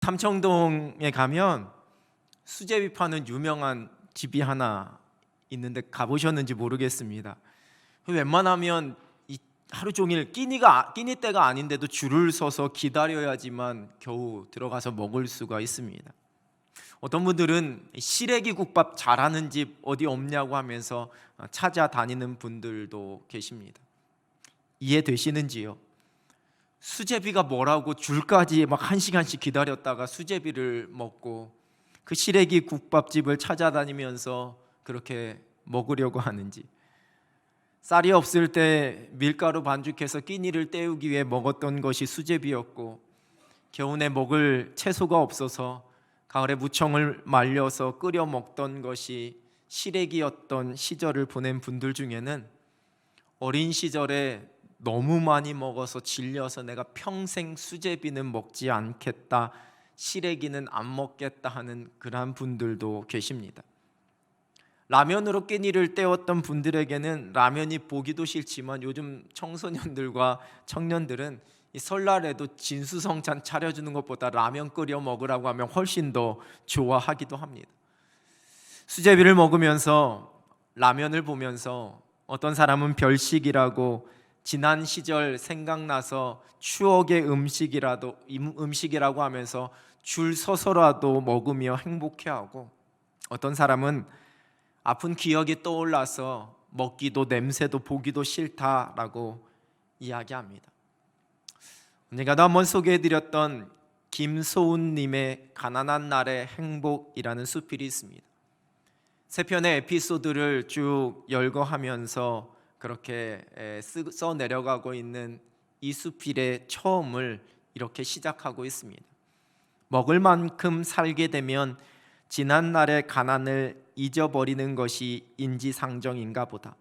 삼청동에 가면 수제비 파는 유명한 집이 하나 있는데 가보셨는지 모르겠습니다. 웬만하면 하루 종일 끼니 때가 아닌데도 줄을 서서 기다려야지만 겨우 들어가서 먹을 수가 있습니다. 어떤 분들은 시래기 국밥 잘하는 집 어디 없냐고 하면서 찾아다니는 분들도 계십니다. 이해되시는지요? 수제비가 뭐라고 줄까지 막 1시간씩 기다렸다가 수제비를 먹고 그 시래기 국밥집을 찾아다니면서 그렇게 먹으려고 하는지, 쌀이 없을 때 밀가루 반죽해서 끼니를 때우기 위해 먹었던 것이 수제비였고, 겨우내 먹을 채소가 없어서 가을에 무청을 말려서 끓여 먹던 것이 시래기였던 시절을 보낸 분들 중에는 어린 시절에 너무 많이 먹어서 질려서 내가 평생 수제비는 먹지 않겠다, 시래기는 안 먹겠다 하는 그러한 분들도 계십니다. 라면으로 끼니를 때웠던 분들에게는 라면이 보기도 싫지만 요즘 청소년들과 청년들은 이 설날에도 진수성찬 차려주는 것보다 라면 끓여 먹으라고 하면 훨씬 더 좋아하기도 합니다. 수제비를 먹으면서 라면을 보면서 어떤 사람은 별식이라고 지난 시절 생각나서 추억의 음식이라고 하면서 줄 서서라도 먹으며 행복해하고, 어떤 사람은 아픈 기억이 떠올라서 먹기도 냄새도 보기도 싫다라고 이야기합니다. 언젠가도 한번 소개해드렸던 김소은님의 가난한 날의 행복이라는 수필이 있습니다. 세 편의 에피소드를 쭉 열거하면서 그렇게 써 내려가고 있는 이 수필의 처음을 이렇게 시작하고 있습니다. 먹을 만큼 살게 되면 지난날의 가난을 잊어버리는 것이 인지상정인가 보다.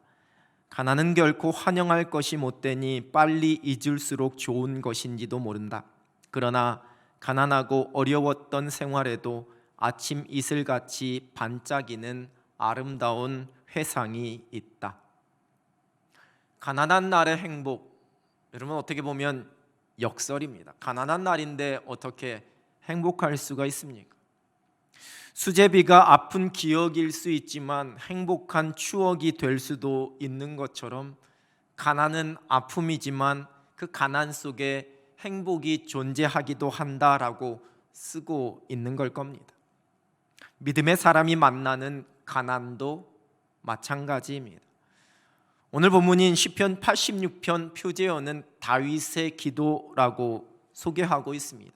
가난은 결코 환영할 것이 못되니 빨리 잊을수록 좋은 것인지도 모른다. 그러나 가난하고 어려웠던 생활에도 아침 이슬같이 반짝이는 아름다운 회상이 있다. 가난한 날의 행복, 여러분 어떻게 보면 역설입니다. 가난한 날인데 어떻게 행복할 수가 있습니까? 수제비가 아픈 기억일 수 있지만 행복한 추억이 될 수도 있는 것처럼, 가난은 아픔이지만 그 가난 속에 행복이 존재하기도 한다라고 쓰고 있는 걸 겁니다. 믿음의 사람이 만나는 가난도 마찬가지입니다. 오늘 본문인 시편 86편 표제어는 다윗의 기도라고 소개하고 있습니다.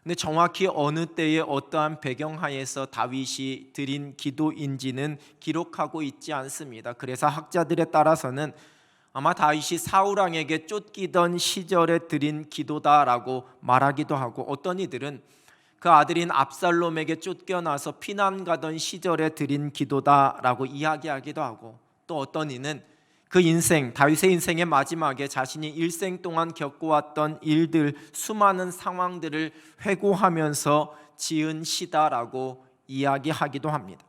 근데 정확히 어느 때에 어떠한 배경하에서 다윗이 드린 기도인지는 기록하고 있지 않습니다. 그래서 학자들에 따라서는 아마 다윗이 사울 왕에게 쫓기던 시절에 드린 기도다라고 말하기도 하고, 어떤 이들은 그 아들인 압살롬에게 쫓겨나서 피난 가던 시절에 드린 기도다라고 이야기하기도 하고, 또 어떤 이는 그 인생, 다윗의 인생의 마지막에 자신이 일생 동안 겪어왔던 일들, 수많은 상황들을 회고하면서 지은 시다라고 이야기하기도 합니다.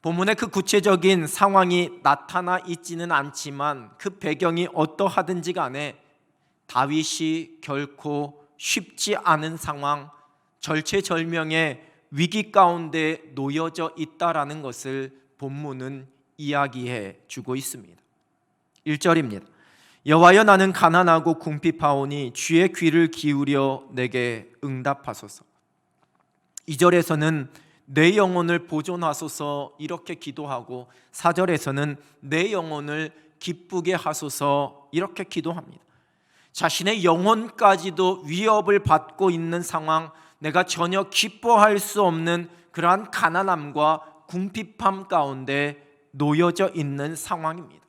본문의 그 구체적인 상황이 나타나 있지는 않지만 그 배경이 어떠하든지 간에 다윗이 결코 쉽지 않은 상황, 절체절명의 위기 가운데 놓여져 있다라는 것을 본문은 이야기해 주고 있습니다. 1절입니다. 여호와여, 나는 가난하고 궁핍하오니 주의 귀를 기울여 내게 응답하소서. 2절에서는 내 영혼을 보존하소서 이렇게 기도하고, 4절에서는 내 영혼을 기쁘게 하소서 이렇게 기도합니다. 자신의 영혼까지도 위협을 받고 있는 상황, 내가 전혀 기뻐할 수 없는 그러한 가난함과 궁핍함 가운데 놓여져 있는 상황입니다.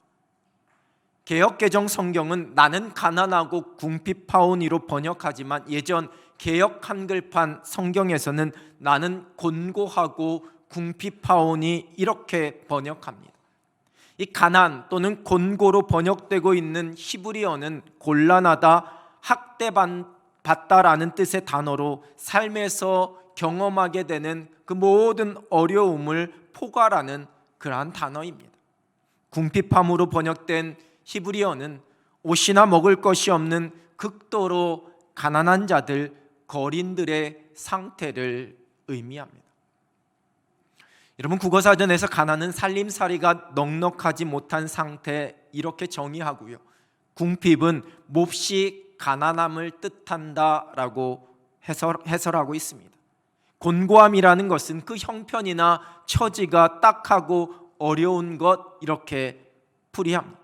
개역개정 성경은 나는 가난하고 궁핍하오니로 번역하지만 예전 개역 한글판 성경에서는 나는 곤고하고 궁핍하오니 이렇게 번역합니다. 이 가난 또는 곤고로 번역되고 있는 히브리어는 곤란하다, 학대받다라는 뜻의 단어로 삶에서 경험하게 되는 그 모든 어려움을 포괄하는 그러한 단어입니다. 궁핍함으로 번역된 히브리어는 옷이나 먹을 것이 없는 극도로 가난한 자들, 거린들의 상태를 의미합니다. 여러분, 국어사전에서 가난은 살림살이가 넉넉하지 못한 상태 이렇게 정의하고요, 궁핍은 몹시 가난함을 뜻한다라고 해설하고 있습니다. 곤고함이라는 것은 그 형편이나 처지가 딱하고 어려운 것 이렇게 풀이합니다.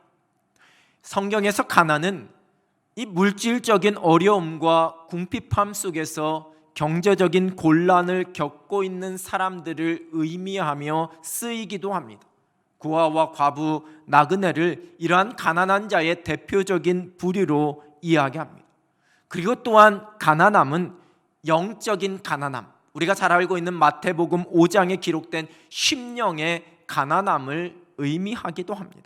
성경에서 가난은 이 물질적인 어려움과 궁핍함 속에서 경제적인 곤란을 겪고 있는 사람들을 의미하며 쓰이기도 합니다. 고아와 과부, 나그네를 이러한 가난한 자의 대표적인 부류로 이야기합니다. 그리고 또한 가난함은 영적인 가난함, 우리가 잘 알고 있는 마태복음 5장에 기록된 심령의 가난함을 의미하기도 합니다.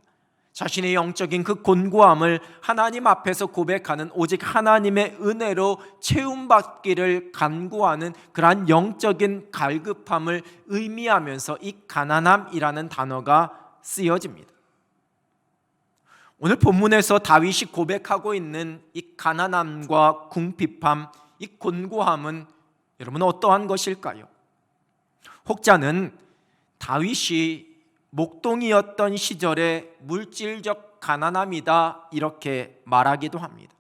자신의 영적인 그 곤고함을 하나님 앞에서 고백하는, 오직 하나님의 은혜로 채움받기를 간구하는 그러한 영적인 갈급함을 의미하면서 이 가난함이라는 단어가 쓰여집니다. 오늘 본문에서 다윗이 고백하고 있는 이 가난함과 궁핍함, 이 곤고함은 여러분 어떠한 것일까요? 혹자는 다윗이 목동이었던 시절의 물질적 가난함이다 이렇게 말하기도 합니다.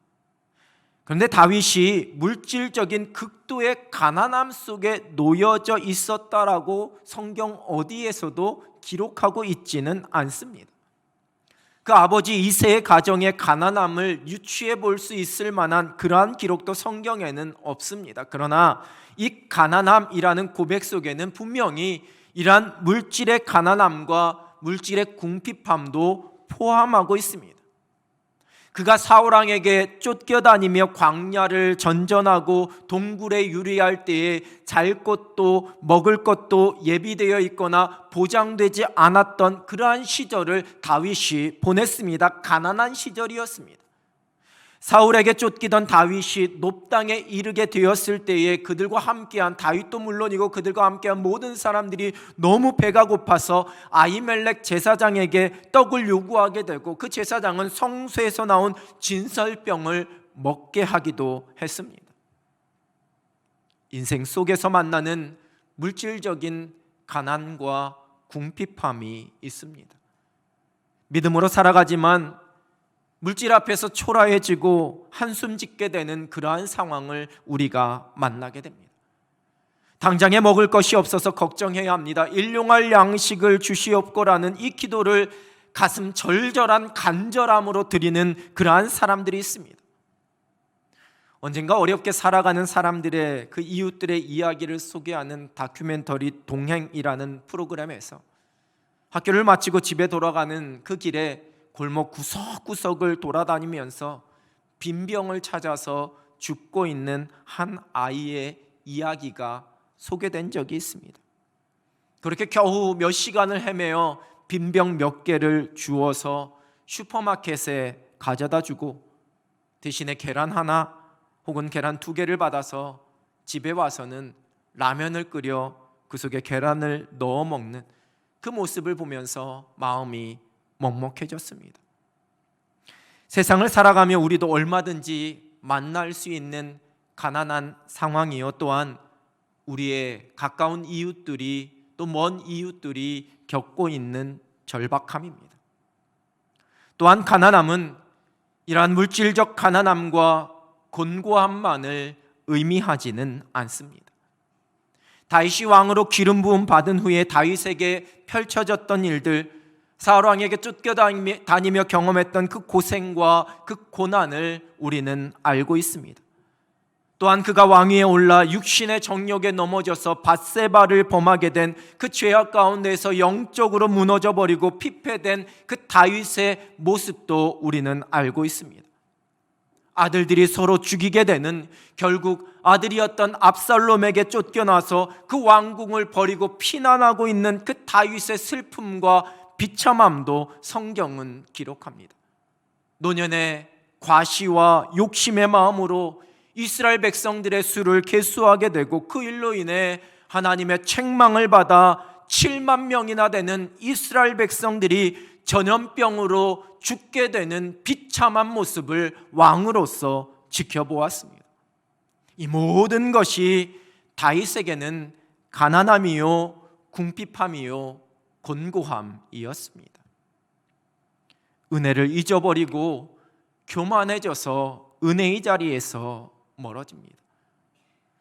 그런데 다윗이 물질적인 극도의 가난함 속에 놓여져 있었다라고 성경 어디에서도 기록하고 있지는 않습니다. 그 아버지 이새의 가정의 가난함을 유추해 볼 수 있을 만한 그러한 기록도 성경에는 없습니다. 그러나 이 가난함이라는 고백 속에는 분명히 이러한 물질의 가난함과 물질의 궁핍함도 포함하고 있습니다. 그가 사울왕에게 쫓겨다니며 광야를 전전하고 동굴에 유리할 때에 잘 것도 먹을 것도 예비되어 있거나 보장되지 않았던 그러한 시절을 다윗이 보냈습니다. 가난한 시절이었습니다. 사울에게 쫓기던 다윗이 높당에 이르게 되었을 때에 그들과 함께한, 다윗도 물론이고 그들과 함께한 모든 사람들이 너무 배가 고파서 아히멜렉 제사장에게 떡을 요구하게 되고, 그 제사장은 성소에서 나온 진설병을 먹게 하기도 했습니다. 인생 속에서 만나는 물질적인 가난과 궁핍함이 있습니다. 믿음으로 살아가지만 물질 앞에서 초라해지고 한숨 짓게 되는 그러한 상황을 우리가 만나게 됩니다. 당장에 먹을 것이 없어서 걱정해야 합니다. 일용할 양식을 주시옵고라는 이 기도를 가슴 절절한 간절함으로 드리는 그러한 사람들이 있습니다. 언젠가 어렵게 살아가는 사람들의 그 이웃들의 이야기를 소개하는 다큐멘터리 동행이라는 프로그램에서 학교를 마치고 집에 돌아가는 그 길에 골목 구석구석을 돌아다니면서 빈병을 찾아서 죽고 있는 한 아이의 이야기가 소개된 적이 있습니다. 그렇게 겨우 몇 시간을 헤매어 빈병 몇 개를 주워서 슈퍼마켓에 가져다 주고 대신에 계란 하나 혹은 계란 2개를 받아서 집에 와서는 라면을 끓여 그 속에 계란을 넣어 먹는 그 모습을 보면서 마음이 먹먹해졌습니다. 세상을 살아가며 우리도 얼마든지 만날 수 있는 가난한 상황이요, 또한 우리의 가까운 이웃들이, 또 먼 이웃들이 겪고 있는 절박함입니다. 또한 가난함은 이러한 물질적 가난함과 곤고함만을 의미하지는 않습니다. 다윗이 왕으로 기름 부음 받은 후에 다윗에게 펼쳐졌던 일들, 사울 왕에게 쫓겨다니며 경험했던 그 고생과 그 고난을 우리는 알고 있습니다. 또한 그가 왕위에 올라 육신의 정욕에 넘어져서 밧세바를 범하게 된 그 죄악 가운데에서 영적으로 무너져 버리고 피폐된 그 다윗의 모습도 우리는 알고 있습니다. 아들들이 서로 죽이게 되는, 결국 아들이었던 압살롬에게 쫓겨나서 그 왕궁을 버리고 피난하고 있는 그 다윗의 슬픔과 비참함도 성경은 기록합니다. 노년의 과시와 욕심의 마음으로 이스라엘 백성들의 수를 계수하게 되고 그 일로 인해 하나님의 책망을 받아 7만 명이나 되는 이스라엘 백성들이 전염병으로 죽게 되는 비참한 모습을 왕으로서 지켜보았습니다. 이 모든 것이 다윗에게는 가난함이요, 궁핍함이요, 곤고함이었습니다. 은혜를 잊어버리고 교만해져서 은혜의 자리에서 멀어집니다.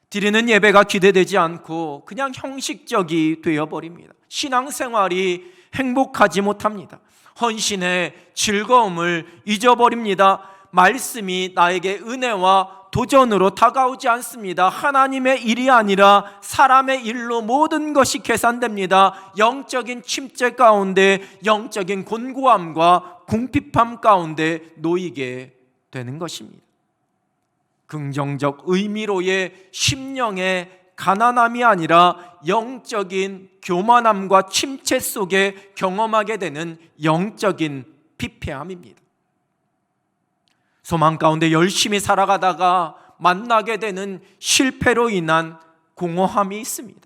드리는 예배가 기대되지 않고 그냥 형식적이 되어버립니다. 신앙생활이 행복하지 못합니다. 헌신의 즐거움을 잊어버립니다. 말씀이 나에게 은혜와 도전으로 다가오지 않습니다. 하나님의 일이 아니라 사람의 일로 모든 것이 계산됩니다. 영적인 침체 가운데, 영적인 곤고함과 궁핍함 가운데 놓이게 되는 것입니다. 긍정적 의미로의 심령의 가난함이 아니라 영적인 교만함과 침체 속에 경험하게 되는 영적인 피폐함입니다. 소망 가운데 열심히 살아가다가 만나게 되는 실패로 인한 공허함이 있습니다.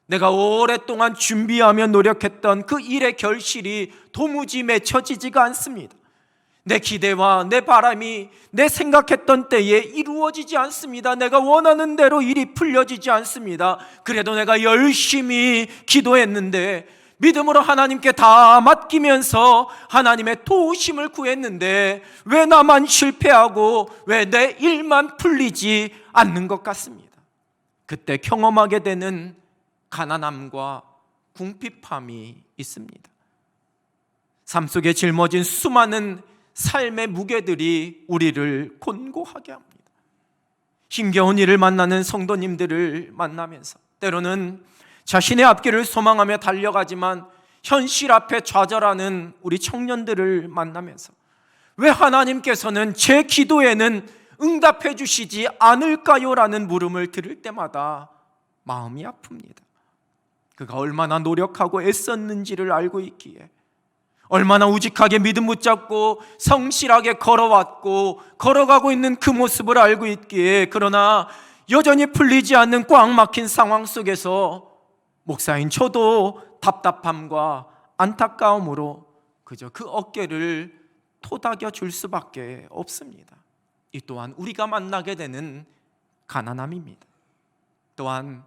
내가 오랫동안 준비하며 노력했던 그 일의 결실이 도무지 맺혀지지가 않습니다. 내 기대와 내 바람이 내 생각했던 때에 이루어지지 않습니다. 내가 원하는 대로 일이 풀려지지 않습니다. 그래도 내가 열심히 기도했는데, 믿음으로 하나님께 다 맡기면서 하나님의 도우심을 구했는데 왜 나만 실패하고 왜 내 일만 풀리지 않는 것 같습니다. 그때 경험하게 되는 가난함과 궁핍함이 있습니다. 삶 속에 짊어진 수많은 삶의 무게들이 우리를 곤고하게 합니다. 힘겨운 일을 만나는 성도님들을 만나면서 때로는 자신의 앞길을 소망하며 달려가지만 현실 앞에 좌절하는 우리 청년들을 만나면서 왜 하나님께서는 제 기도에는 응답해 주시지 않을까요? 라는 물음을 들을 때마다 마음이 아픕니다. 그가 얼마나 노력하고 애썼는지를 알고 있기에, 얼마나 우직하게 믿음 붙잡고 성실하게 걸어왔고 걸어가고 있는 그 모습을 알고 있기에, 그러나 여전히 풀리지 않는 꽉 막힌 상황 속에서 목사인 저도 답답함과 안타까움으로 그저 그 어깨를 토닥여 줄 수밖에 없습니다. 이 또한 우리가 만나게 되는 가난함입니다. 또한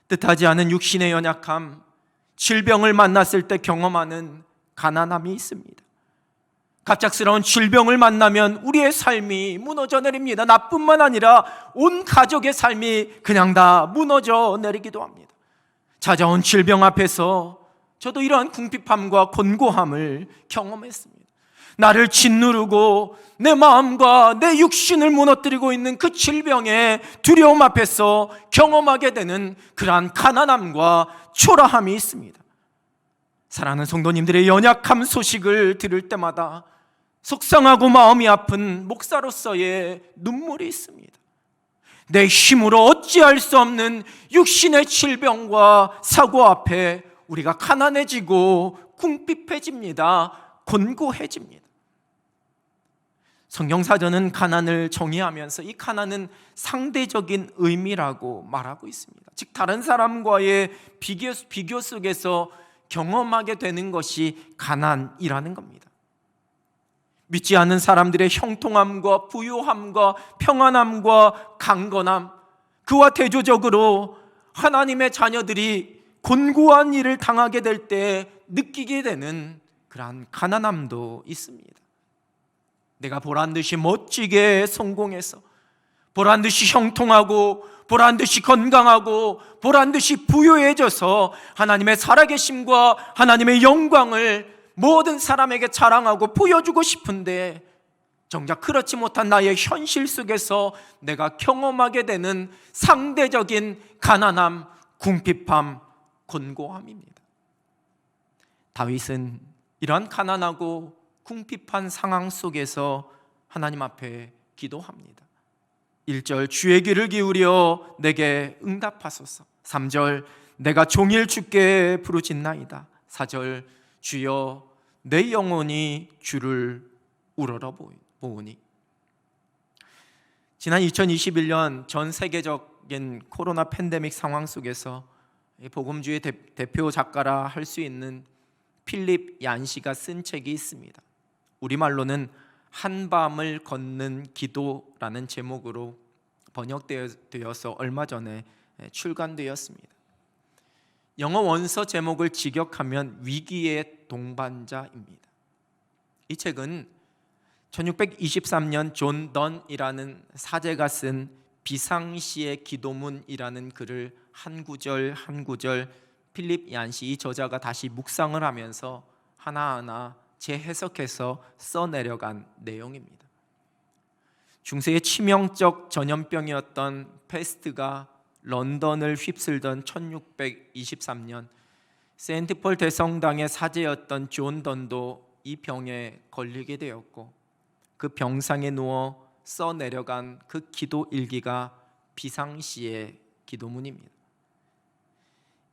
뜻하지 않은 육신의 연약함, 질병을 만났을 때 경험하는 가난함이 있습니다. 갑작스러운 질병을 만나면 우리의 삶이 무너져 내립니다. 나뿐만 아니라 온 가족의 삶이 그냥 다 무너져 내리기도 합니다. 찾아온 질병 앞에서 저도 이러한 궁핍함과 곤고함을 경험했습니다. 나를 짓누르고 내 마음과 내 육신을 무너뜨리고 있는 그 질병의 두려움 앞에서 경험하게 되는 그러한 가난함과 초라함이 있습니다. 사랑하는 성도님들의 연약함 소식을 들을 때마다 속상하고 마음이 아픈 목사로서의 눈물이 있습니다. 내 힘으로 어찌할 수 없는 육신의 질병과 사고 앞에 우리가 가난해지고 궁핍해집니다. 곤고해집니다. 성경사전은 가난을 정의하면서 이 가난은 상대적인 의미라고 말하고 있습니다. 즉 다른 사람과의 비교 속에서 경험하게 되는 것이 가난이라는 겁니다. 믿지 않는 사람들의 형통함과 부유함과 평안함과 강건함, 그와 대조적으로 하나님의 자녀들이 곤고한 일을 당하게 될 때 느끼게 되는 그러한 가난함도 있습니다. 내가 보란듯이 멋지게 성공해서, 보란듯이 형통하고, 보란듯이 건강하고, 보란듯이 부유해져서 하나님의 살아계심과 하나님의 영광을 모든 사람에게 자랑하고 보여주고 싶은데, 정작 그렇지 못한 나의 현실 속에서 내가 경험하게 되는 상대적인 가난함, 궁핍함, 곤고함입니다. 다윗은 이러한 가난하고 궁핍한 상황 속에서 하나님 앞에 기도합니다. 1절 주의 귀를 기울여 내게 응답하소서. 3절 내가 종일 주께 부르짖나이다. 4절 주여 내 영혼이 주를 우러러보으니. 지난 2021년 전 세계적인 코로나 팬데믹 상황 속에서 복음주의 대표 작가라 할 수 있는 필립 얀시가 쓴 책이 있습니다. 우리말로는 한밤을 걷는 기도라는 제목으로 번역되어서 얼마 전에 출간되었습니다. 영어 원서 제목을 직역하면 위기의 동반자입니다. 이 책은 1623년 존 던이라는 사제가 쓴 비상시의 기도문이라는 글을 한 구절 한 구절 필립 얀시 이 저자가 다시 묵상을 하면서 하나하나 재해석해서 써내려간 내용입니다. 중세의 치명적 전염병이었던 페스트가 런던을 휩쓸던 1623년 세인트폴 대성당의 사제였던 존 던도 이 병에 걸리게 되었고 그 병상에 누워 써내려간 그 기도 일기가 비상시의 기도문입니다.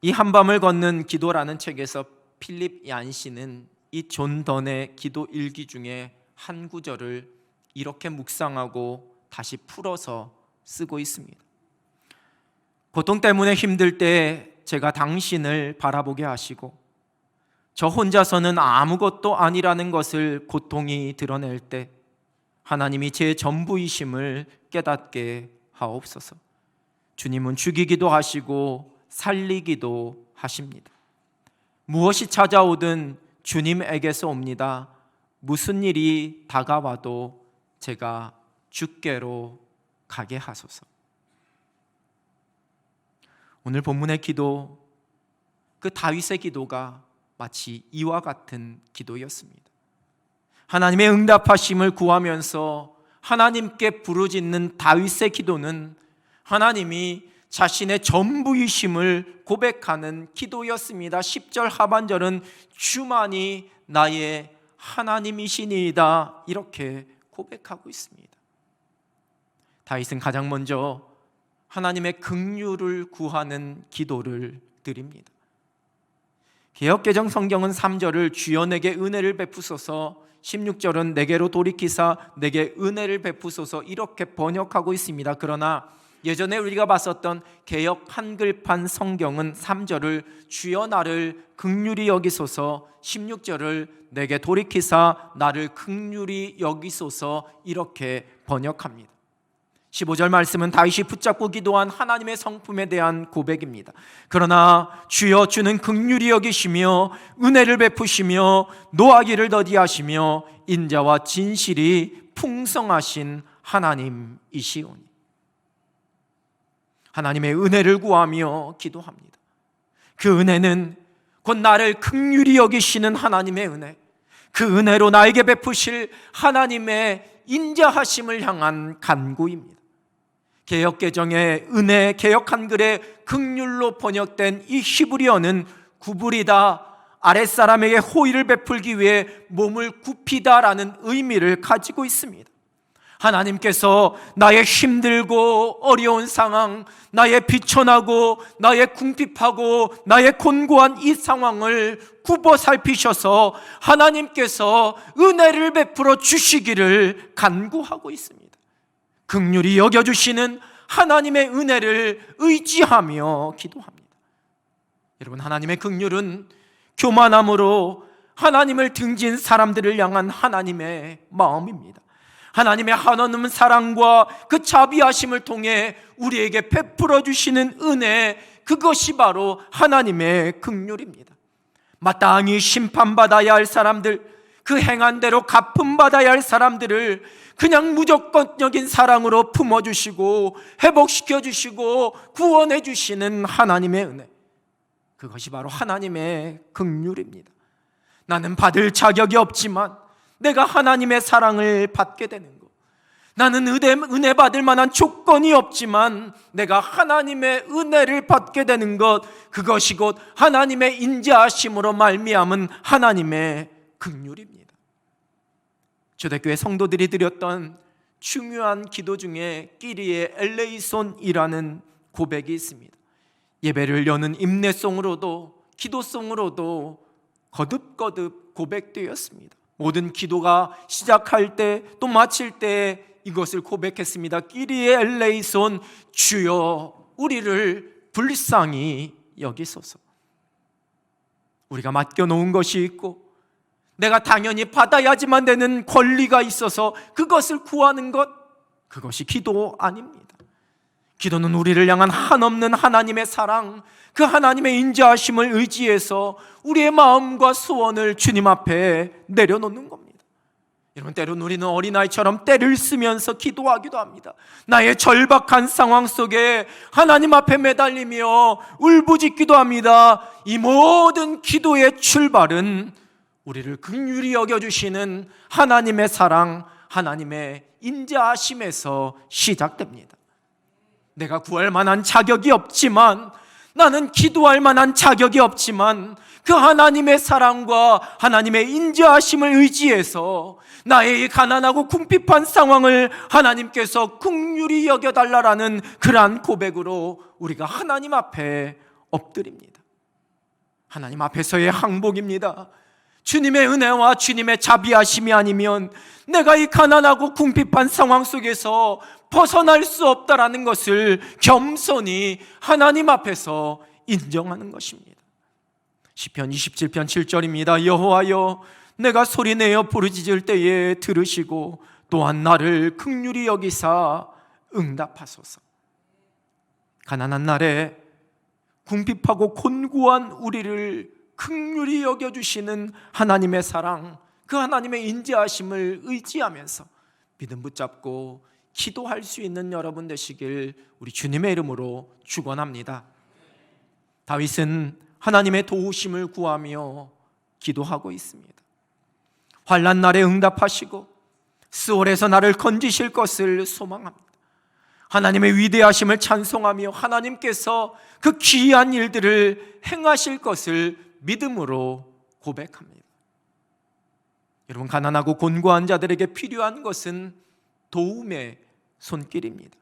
이 한밤을 걷는 기도라는 책에서 필립 얀시는 이 존 던의 기도 일기 중에 한 구절을 이렇게 묵상하고 다시 풀어서 쓰고 있습니다. 고통 때문에 힘들 때 제가 당신을 바라보게 하시고 저 혼자서는 아무것도 아니라는 것을 고통이 드러낼 때 하나님이 제 전부이심을 깨닫게 하옵소서. 주님은 죽이기도 하시고 살리기도 하십니다. 무엇이 찾아오든 주님에게서 옵니다. 무슨 일이 다가와도 제가 주께로 가게 하소서. 오늘 본문의 기도, 그 다윗의 기도가 마치 이와 같은 기도였습니다. 하나님의 응답하심을 구하면서 하나님께 부르짖는 다윗의 기도는 하나님이 자신의 전부이심을 고백하는 기도였습니다. 10절 하반절은 주만이 나의 하나님이시니이다 이렇게 고백하고 있습니다. 다윗은 가장 먼저 하나님의 긍휼을 구하는 기도를 드립니다. 개역개정 성경은 3절을 주여 내게 은혜를 베푸소서, 16절은 내게로 돌이키사 내게 은혜를 베푸소서 이렇게 번역하고 있습니다. 그러나 예전에 우리가 봤었던 개역 한글판 성경은 3절을 주여 나를 긍휼히 여기소서, 16절을 내게 돌이키사 나를 긍휼히 여기소서 이렇게 번역합니다. 15절 말씀은 다윗이 붙잡고 기도한 하나님의 성품에 대한 고백입니다. 그러나 주여 주는 긍휼히 여기시며 은혜를 베푸시며 노하기를 더디하시며 인자와 진실이 풍성하신 하나님이시오니. 하나님의 은혜를 구하며 기도합니다. 그 은혜는 곧 나를 긍휼히 여기시는 하나님의 은혜, 그 은혜로 나에게 베푸실 하나님의 인자하심을 향한 간구입니다. 개역개정의 은혜, 개역 한글의 긍휼로 번역된 이 히브리어는 구부리다, 아랫사람에게 호의를 베풀기 위해 몸을 굽히다라는 의미를 가지고 있습니다. 하나님께서 나의 힘들고 어려운 상황, 나의 비천하고 나의 궁핍하고 나의 곤고한 이 상황을 굽어 살피셔서 하나님께서 은혜를 베풀어 주시기를 간구하고 있습니다. 긍휼히 여겨주시는 하나님의 은혜를 의지하며 기도합니다. 여러분, 하나님의 긍휼은 교만함으로 하나님을 등진 사람들을 향한 하나님의 마음입니다. 하나님의 한없는 사랑과 그 자비하심을 통해 우리에게 베풀어 주시는 은혜, 그것이 바로 하나님의 긍휼입니다. 마땅히 심판받아야 할 사람들, 그 행한 대로 갚음받아야 할 사람들을 그냥 무조건적인 사랑으로 품어주시고 회복시켜주시고 구원해주시는 하나님의 은혜, 그것이 바로 하나님의 긍휼입니다. 나는 받을 자격이 없지만 내가 하나님의 사랑을 받게 되는 것, 나는 은혜 받을 만한 조건이 없지만 내가 하나님의 은혜를 받게 되는 것, 그것이 곧 하나님의 인자하심으로 말미암은 하나님의 긍휼입니다. 초대교회 성도들이 드렸던 중요한 기도 중에 끼리의 엘레이손이라는 고백이 있습니다. 예배를 여는 임내송으로도 기도송으로도 거듭거듭 고백되었습니다. 모든 기도가 시작할 때 또 마칠 때 이것을 고백했습니다. 끼리의 엘레이손, 주여 우리를 불쌍히 여기소서. 우리가 맡겨놓은 것이 있고 내가 당연히 받아야지만 되는 권리가 있어서 그것을 구하는 것, 그것이 기도 아닙니다. 기도는 우리를 향한 한없는 하나님의 사랑, 그 하나님의 인자하심을 의지해서 우리의 마음과 소원을 주님 앞에 내려놓는 겁니다. 여러분, 때론 우리는 어린아이처럼 때를 쓰면서 기도하기도 합니다. 나의 절박한 상황 속에 하나님 앞에 매달리며 울부짖기도 합니다. 이 모든 기도의 출발은 우리를 긍휼히 여겨주시는 하나님의 사랑, 하나님의 인자하심에서 시작됩니다. 내가 구할 만한 자격이 없지만, 나는 기도할 만한 자격이 없지만 그 하나님의 사랑과 하나님의 인자하심을 의지해서 나의 이 가난하고 궁핍한 상황을 하나님께서 긍휼히 여겨달라라는 그러한 고백으로 우리가 하나님 앞에 엎드립니다. 하나님 앞에서의 항복입니다. 주님의 은혜와 주님의 자비하심이 아니면 내가 이 가난하고 궁핍한 상황 속에서 벗어날 수 없다라는 것을 겸손히 하나님 앞에서 인정하는 것입니다. 시편 27편 7절입니다. 여호와여, 내가 소리내어 부르짖을 때에 들으시고 또한 나를 긍휼히 여기사 응답하소서. 가난한 날에 궁핍하고 곤고한 우리를 긍휼히 여겨주시는 하나님의 사랑, 그 하나님의 인자하심을 의지하면서 믿음 붙잡고 기도할 수 있는 여러분 되시길 우리 주님의 이름으로 축원합니다. 다윗은 하나님의 도우심을 구하며 기도하고 있습니다. 환난 날에 응답하시고 스올에서 나를 건지실 것을 소망합니다. 하나님의 위대하심을 찬송하며 하나님께서 그 귀한 일들을 행하실 것을 믿음으로 고백합니다. 여러분, 가난하고 곤고한 자들에게 필요한 것은 도움의 손길입니다.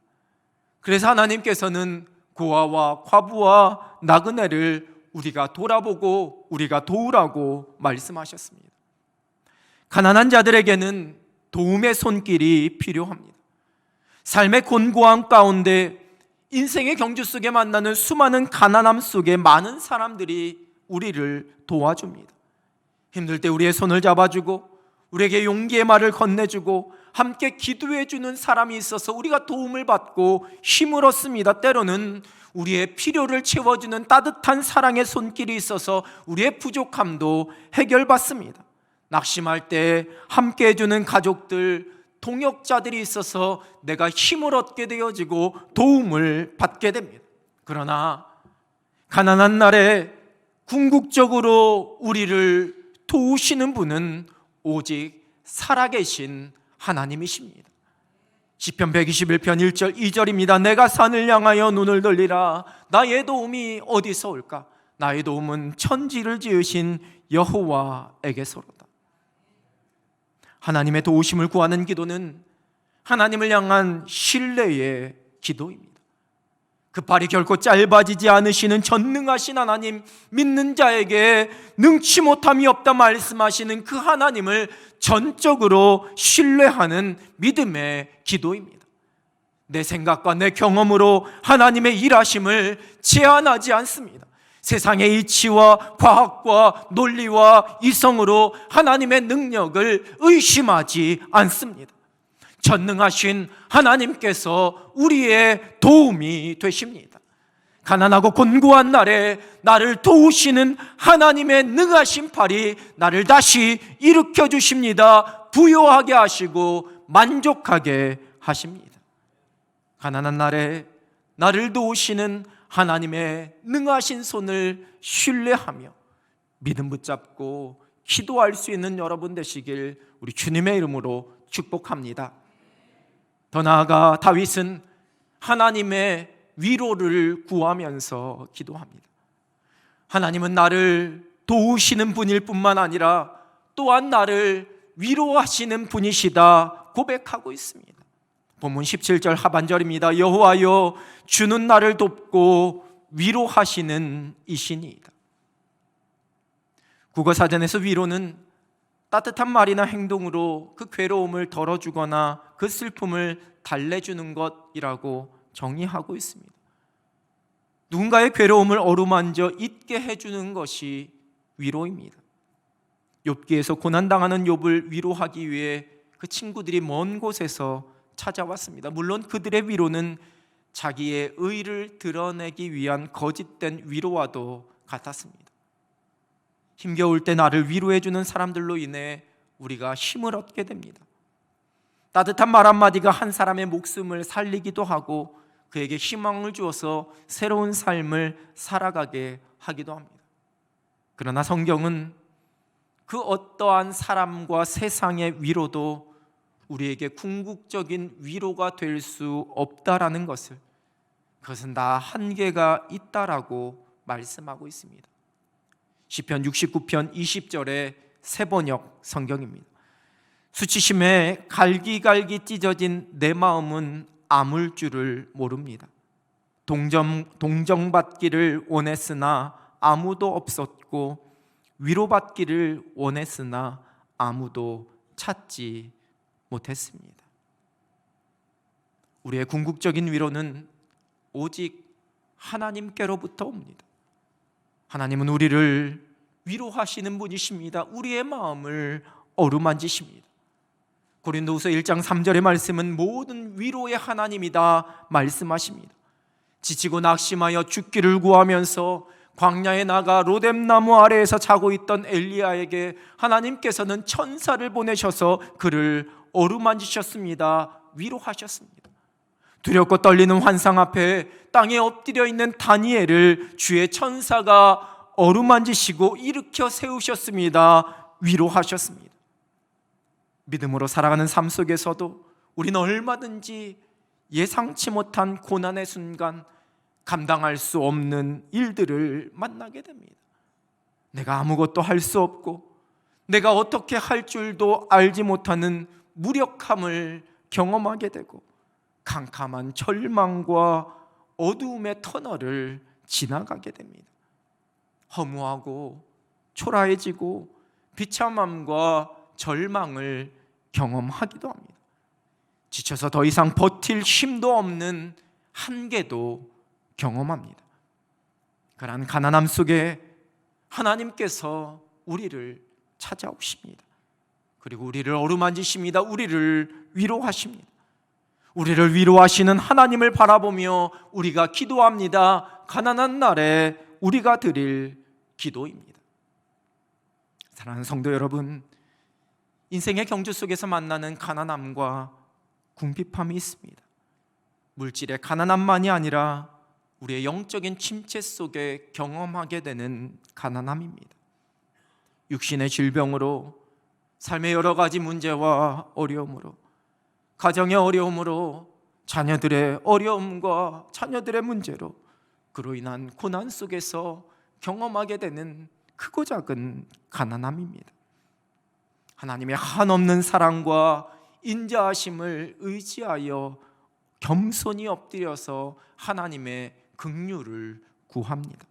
그래서 하나님께서는 고아와 과부와 나그네를 우리가 돌아보고 우리가 도우라고 말씀하셨습니다. 가난한 자들에게는 도움의 손길이 필요합니다. 삶의 곤고함 가운데 인생의 경주 속에 만나는 수많은 가난함 속에 많은 사람들이 우리를 도와줍니다. 힘들 때 우리의 손을 잡아주고 우리에게 용기의 말을 건네주고 함께 기도해주는 사람이 있어서 우리가 도움을 받고 힘을 얻습니다. 때로는 우리의 필요를 채워주는 따뜻한 사랑의 손길이 있어서 우리의 부족함도 해결받습니다. 낙심할 때 함께 해주는 가족들, 동역자들이 있어서 내가 힘을 얻게 되어지고 도움을 받게 됩니다. 그러나 가난한 날에 궁극적으로 우리를 도우시는 분은 오직 살아계신 하나님이십니다. 시편 121편 1절 2절입니다. 내가 산을 향하여 눈을 돌리라. 나의 도움이 어디서 올까? 나의 도움은 천지를 지으신 여호와에게서로다. 하나님의 도우심을 구하는 기도는 하나님을 향한 신뢰의 기도입니다. 그 발이 결코 짧아지지 않으시는 전능하신 하나님, 믿는 자에게 능치 못함이 없다 말씀하시는 그 하나님을 전적으로 신뢰하는 믿음의 기도입니다. 내 생각과 내 경험으로 하나님의 일하심을 제한하지 않습니다. 세상의 이치와 과학과 논리와 이성으로 하나님의 능력을 의심하지 않습니다. 전능하신 하나님께서 우리의 도움이 되십니다. 가난하고 곤고한 날에 나를 도우시는 하나님의 능하신 팔이 나를 다시 일으켜 주십니다. 부요하게 하시고 만족하게 하십니다. 가난한 날에 나를 도우시는 하나님의 능하신 손을 신뢰하며 믿음 붙잡고 기도할 수 있는 여러분 되시길 우리 주님의 이름으로 축복합니다. 더 나아가 다윗은 하나님의 위로를 구하면서 기도합니다. 하나님은 나를 도우시는 분일 뿐만 아니라 또한 나를 위로하시는 분이시다 고백하고 있습니다. 본문 17절 하반절입니다. 여호와여, 주는 나를 돕고 위로하시는 이시니이다. 국어사전에서 위로는 따뜻한 말이나 행동으로 그 괴로움을 덜어주거나 그 슬픔을 달래주는 것이라고 정의하고 있습니다. 누군가의 괴로움을 어루만져 잊게 해주는 것이 위로입니다. 욥기에서 고난당하는 욥을 위로하기 위해 그 친구들이 먼 곳에서 찾아왔습니다. 물론 그들의 위로는 자기의 의를 드러내기 위한 거짓된 위로와도 같았습니다. 힘겨울 때 나를 위로해주는 사람들로 인해 우리가 힘을 얻게 됩니다. 따뜻한 말 한마디가 한 사람의 목숨을 살리기도 하고 그에게 희망을 주어서 새로운 삶을 살아가게 하기도 합니다. 그러나 성경은 그 어떠한 사람과 세상의 위로도 우리에게 궁극적인 위로가 될 수 없다라는 것을, 그것은 다 한계가 있다라고 말씀하고 있습니다. 시편 69편 20절의 새번역 성경입니다. 수치심에 갈기갈기 찢어진 내 마음은 아물 줄을 모릅니다. 동정받기를 원했으나 아무도 없었고 위로받기를 원했으나 아무도 찾지 못했습니다. 우리의 궁극적인 위로는 오직 하나님께로부터 옵니다. 하나님은 우리를 위로하시는 분이십니다. 우리의 마음을 어루만지십니다. 고린도후서 1장 3절의 말씀은 모든 위로의 하나님이다 말씀하십니다. 지치고 낙심하여 죽기를 구하면서 광야에 나가 로뎀나무 아래에서 자고 있던 엘리야에게 하나님께서는 천사를 보내셔서 그를 어루만지셨습니다. 위로하셨습니다. 두렵고 떨리는 환상 앞에 땅에 엎드려 있는 다니엘을 주의 천사가 어루만지시고 일으켜 세우셨습니다. 위로하셨습니다. 믿음으로 살아가는 삶 속에서도 우리는 얼마든지 예상치 못한 고난의 순간, 감당할 수 없는 일들을 만나게 됩니다. 내가 아무것도 할 수 없고 내가 어떻게 할 줄도 알지 못하는 무력함을 경험하게 되고 캄캄한 절망과 어두움의 터널을 지나가게 됩니다. 허무하고 초라해지고 비참함과 절망을 경험하기도 합니다. 지쳐서 더 이상 버틸 힘도 없는 한계도 경험합니다. 그러한 가난함 속에 하나님께서 우리를 찾아오십니다. 그리고 우리를 어루만지십니다. 우리를 위로하십니다. 우리를 위로하시는 하나님을 바라보며 우리가 기도합니다. 가난한 날에 우리가 드릴 기도입니다. 사랑하는 성도 여러분, 인생의 경주 속에서 만나는 가난함과 궁핍함이 있습니다. 물질의 가난함만이 아니라 우리의 영적인 침체 속에 경험하게 되는 가난함입니다. 육신의 질병으로, 삶의 여러 가지 문제와 어려움으로, 가정의 어려움으로, 자녀들의 어려움과 자녀들의 문제로 그로 인한 고난 속에서 경험하게 되는 크고 작은 가난함입니다. 하나님의 한없는 사랑과 인자하심을 의지하여 겸손히 엎드려서 하나님의 긍휼을 구합니다.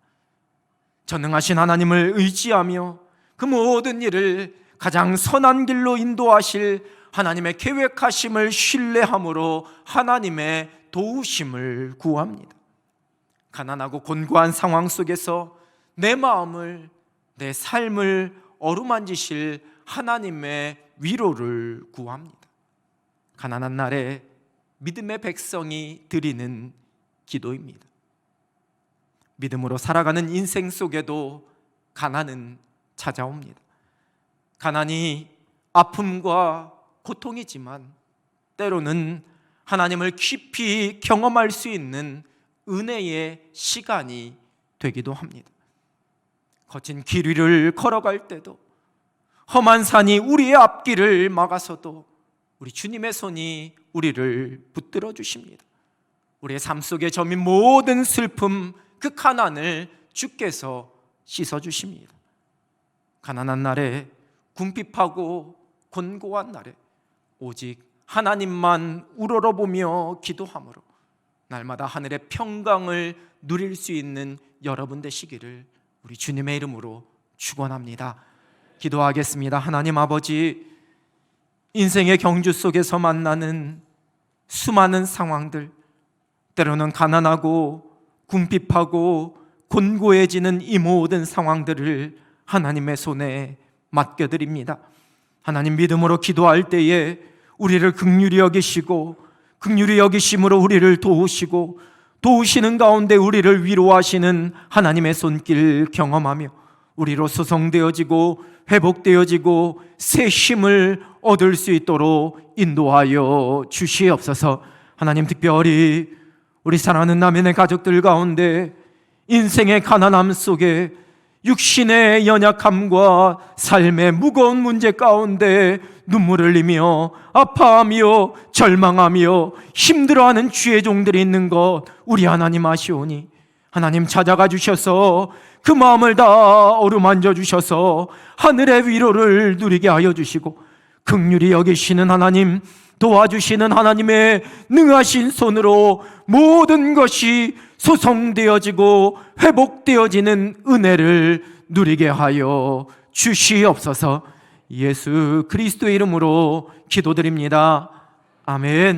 전능하신 하나님을 의지하며 그 모든 일을 가장 선한 길로 인도하실 하나님의 계획하심을 신뢰함으로 하나님의 도우심을 구합니다. 가난하고 곤고한 상황 속에서 내 마음을, 내 삶을 어루만지실 하나님의 위로를 구합니다. 가난한 날에 믿음의 백성이 드리는 기도입니다. 믿음으로 살아가는 인생 속에도 가난은 찾아옵니다. 가난이 아픔과 고통이지만 때로는 하나님을 깊이 경험할 수 있는 은혜의 시간이 되기도 합니다. 거친 길 위를 걸어갈 때도, 험한 산이 우리의 앞길을 막아서도 우리 주님의 손이 우리를 붙들어 주십니다. 우리의 삶 속에 저민 모든 슬픔, 그 가난을 주께서 씻어 주십니다. 가난한 날에, 궁핍하고 곤고한 날에 오직 하나님만 우러러보며 기도함으로 날마다 하늘의 평강을 누릴 수 있는 여러분 되시기를 우리 주님의 이름으로 축원합니다. 기도하겠습니다. 하나님 아버지, 인생의 경주 속에서 만나는 수많은 상황들, 때로는 가난하고 궁핍하고 곤고해지는 이 모든 상황들을 하나님의 손에 맡겨드립니다. 하나님, 믿음으로 기도할 때에 우리를 긍휼히 여기시고 긍휼히 여기심으로 우리를 도우시고 도우시는 가운데 우리를 위로하시는 하나님의 손길 경험하며 우리로 소성되어지고 회복되어지고 새 힘을 얻을 수 있도록 인도하여 주시옵소서. 하나님, 특별히 우리 사랑하는 남인의 가족들 가운데 인생의 가난함 속에 육신의 연약함과 삶의 무거운 문제 가운데 눈물을 흘리며 아파하며 절망하며 힘들어하는 주의 종들이 있는 것 우리 하나님 아시오니 하나님 찾아가 주셔서 그 마음을 다 어루만져 주셔서 하늘의 위로를 누리게 하여 주시고 긍휼히 여기시는 하나님, 도와주시는 하나님의 능하신 손으로 모든 것이 소성되어지고 회복되어지는 은혜를 누리게 하여 주시옵소서. 예수 그리스도의 이름으로 기도드립니다. 아멘.